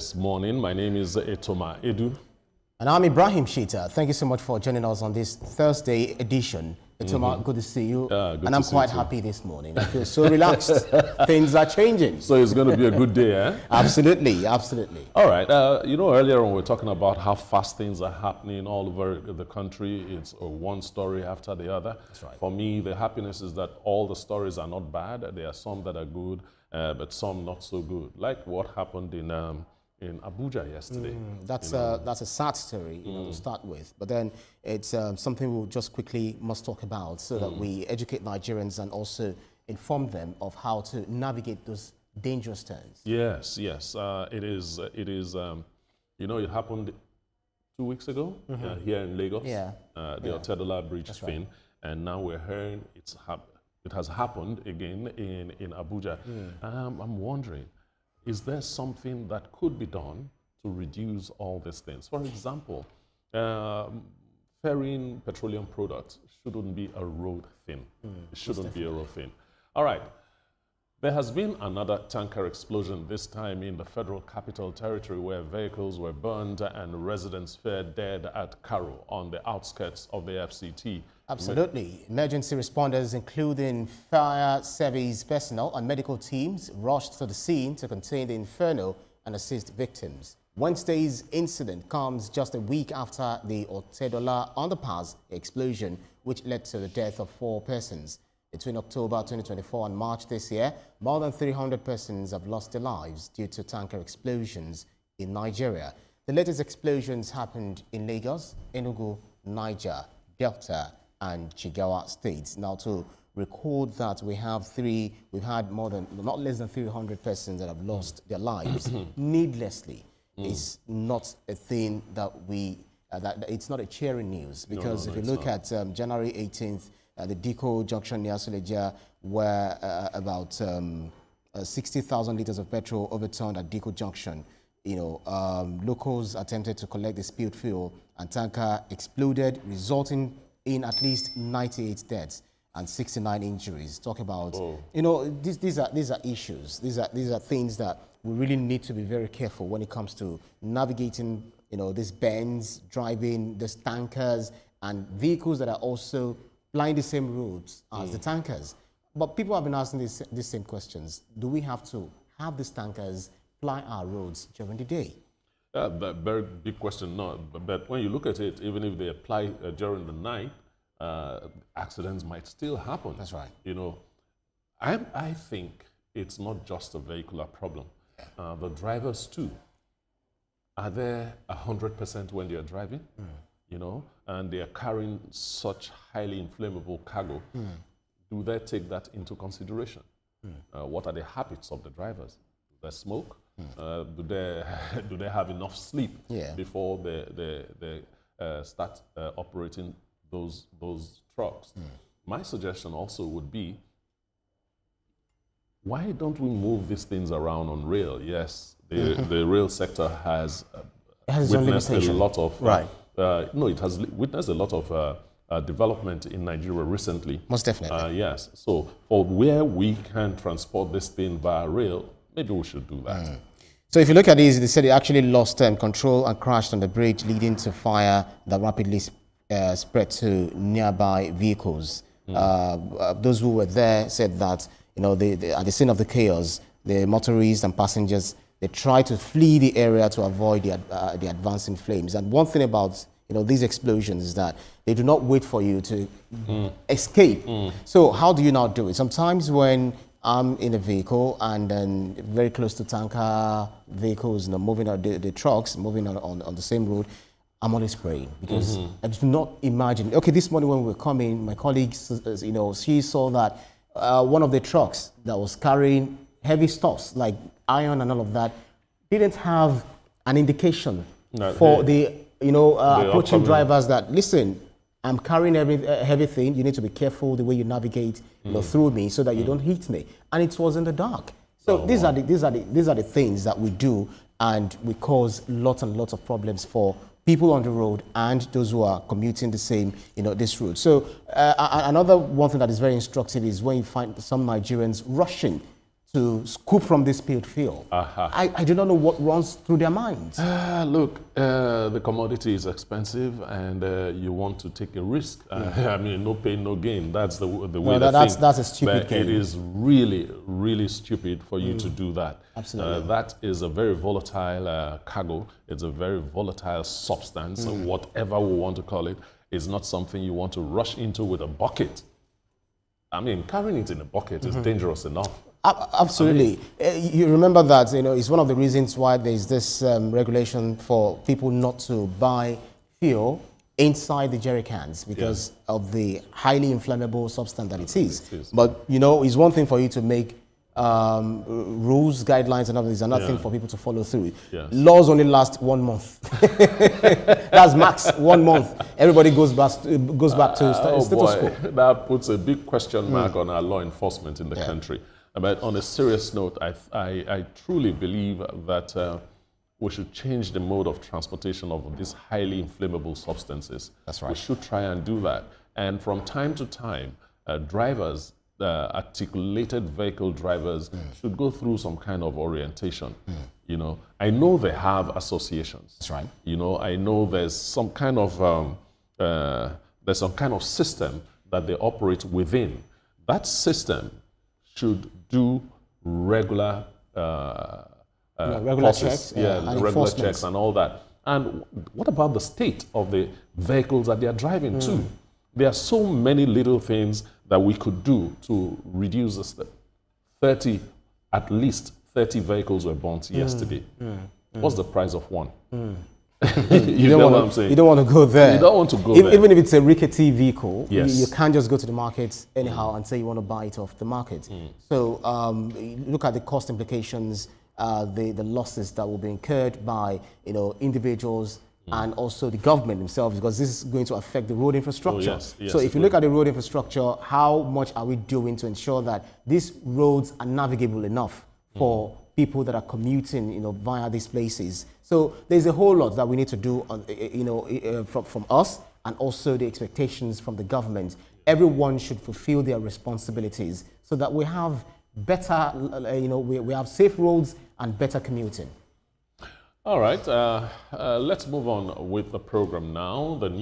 This morning. My name is Etoma Edu. And I'm Ibrahim Shita. Thank you so much for joining us on this Thursday edition. Etoma, good to see you. And I'm quite happy this morning. I feel so relaxed. Things are changing. So it's going to be a good day, eh? Absolutely, absolutely. All right. Earlier on we were talking about how fast things are happening all over the country. It's one story after the other. That's right. For me, the happiness is that all the stories are not bad. There are some that are good, but some not so good. Like what happened in Abuja yesterday. That's a sad story, to start with. But then it's something we'll just quickly must talk about so that we educate Nigerians and also inform them of how to navigate those dangerous turns. Yes, yes. It is. It happened 2 weeks ago here in Lagos. Yeah. The Otedola Bridge thing, and now we're hearing it has happened again in Abuja. I'm wondering, is there something that could be done to reduce all these things? For example, ferrying petroleum products shouldn't be a road thing. It shouldn't be a road thing. All right. There has been another tanker explosion, this time in the Federal Capital Territory, where vehicles were burned and residents fell dead at Karo on the outskirts of the FCT. Absolutely. Emergency responders, including fire service personnel and medical teams, rushed to the scene to contain the inferno and assist victims. Wednesday's incident comes just a week after the Otedola underpass explosion, which led to the death of 4 persons. Between October 2024 and March this year, more than 300 persons have lost their lives due to tanker explosions in Nigeria. The latest explosions happened in Lagos, Enugu, Niger, Delta, and Jigawa states. Now, to record that we've had not less than 300 persons that have lost their lives needlessly. It's not a thing that it's not a cheering news, because if you look at January 18th, the Diko junction near Suleja, where about 60,000 liters of petrol overturned at Diko junction. Locals attempted to collect the spilled fuel, and tanker exploded, resulting in at least 98 deaths and 69 injuries. Talk about, these are issues. These are things that we really need to be very careful when it comes to navigating, these bends, driving these tankers and vehicles that are also flying the same routes as the tankers. But people have been asking these same questions. Do we have to have these tankers fly our roads during the day? But very big question. No, but when you look at it, even if they apply during the night, accidents might still happen. That's right. I think it's not just a vehicular problem. The drivers too. Are they 100% when they are driving? And they are carrying such highly inflammable cargo? Do they take that into consideration? What are the habits of the drivers? Do they smoke? Do they have enough sleep before they start operating those trucks? My suggestion also would be, why don't we move these things around on rail? Yes, the rail sector has witnessed a lot of it has witnessed a lot of development in Nigeria recently. Most definitely. Yes. So for where we can transport this thing via rail, maybe we should do that. So if you look at this, they said it actually lost control and crashed on the bridge, leading to fire that rapidly spread to nearby vehicles. Those who were there said that at the scene of the chaos, the motorists and passengers, they tried to flee the area to avoid the advancing flames. And one thing about these explosions is that they do not wait for you to escape. So how do you now do it? Sometimes when I'm in a vehicle and then very close to tanker vehicles, moving on the trucks, moving on the same road, I'm always praying, because I do not imagine. Okay, this morning when we were coming, my colleagues, she saw that one of the trucks that was carrying heavy stuffs like iron and all of that didn't have an indication for the approaching drivers that, listen, I'm carrying everything. You need to be careful the way you navigate through me so that you don't hit me. And it was in the dark. So these are the things that we do, and we cause lots and lots of problems for people on the road and those who are commuting the same, this route. So another one thing that is very instructive is when you find some Nigerians rushing to scoop from this spilled fuel. I do not know what runs through their minds. Look, the commodity is expensive, and you want to take a risk. I mean, no pain, no gain. That's the way that's a stupid game. It is really, really stupid for you to do that. Absolutely. That is a very volatile cargo. It's a very volatile substance, whatever we want to call it. It's not something you want to rush into with a bucket. I mean, carrying it in a bucket is dangerous enough. Absolutely. You remember that, it's one of the reasons why there's this regulation for people not to buy fuel inside the jerry cans because of the highly inflammable substance that it is. But, it's one thing for you to make rules, guidelines, and other things are nothing for people to follow through. Laws only last 1 month. That's max 1 month. Everybody goes back to status quo. That puts a big question mark on our law enforcement in the country. But on a serious note, I truly believe that we should change the mode of transportation of these highly inflammable substances. That's right. We should try and do that. And from time to time, drivers, articulated vehicle drivers should go through some kind of orientation. I know they have associations. That's right. I know there's some kind of system that they operate within. That system should do regular checks, regular checks and all that. And what about the state of the vehicles that they are driving too? There are so many little things that we could do to reduce this. At least 30 vehicles were burnt yesterday. What's the price of one? You know what I'm saying? You don't want to go there. You don't want to go there. Even if it's a rickety vehicle, yes. you can't just go to the market anyhow and say you want to buy it off the market. So look at the cost implications, the losses that will be incurred by individuals and also the government themselves, because this is going to affect the road infrastructure. Yes, so if you look at the road infrastructure, how much are we doing to ensure that these roads are navigable enough for people that are commuting, via these places? So there's a whole lot that we need to do, from us, and also the expectations from the government. Everyone should fulfill their responsibilities so that we have better, we have safe roads and better commuting. All right, let's move on with the program now. The